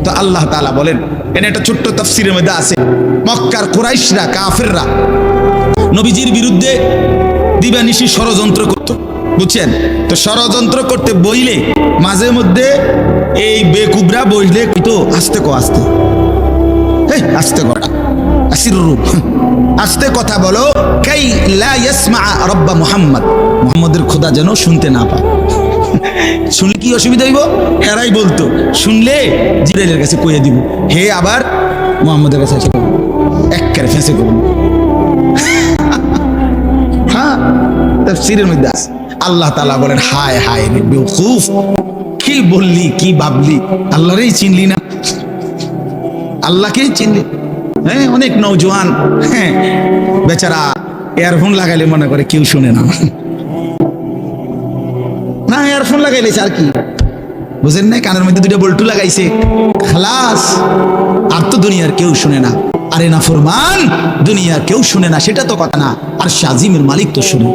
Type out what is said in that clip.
তো আল্লাহ তাআলা বলেন, এনে একটা ছোট্ট তাফসীরের মধ্যে আছে, মক্কার কুরাইশরা কাফেররা নবীজির বিরুদ্ধে দিবানিশি ষড়যন্ত্র করত, বুঝছেন? তো ষড়যন্ত্র করতে বইলে মাঝে মধ্যে এই বেকুবরা বইলে তো আস্তে আস্তে, আস্তে কথা আসিররু, আস্তে কথা বলো, কাই লা ইয়াসমা রাব্বা মুহাম্মদ, মুহাম্মদের খোদা যেন শুনতে না পায়। শুনলে কি অসুবিধা হইব? এরাই বলতো শুনলে জিবরাইলের কাছে কইয়া দিব, হে আবার মুহাম্মদের কাছে এসে বলবো, একেবারে ফেঁসে করবো। হ্যাঁ, তাফসীরের মধ্যে আছে। আল্লাহ তাআলা বলেন, হায় হায় রে বেওকুফ, কি বললি, কি ভাবলি, আল্লাহরই চিনলি না, আল্লাহকেই চিনলি। হ্যাঁ, অনেক নওজোয়ান বেচারা ইয়ারফোন লাগাইলে মনে করে কেউ শুনে না, না ইয়ারফোন লাগাইলেছে আর কি, বুঝেন না, কানের মধ্যে দুটো বল্টু লাগাইছে, খালাস, আর তো দুনিয়ার কেউ শুনে না। আরে না ফরমান, দুনিয়ার কেউ শুনে না সেটা তো কথা না, আর শাজিমের মালিক তো শুনে।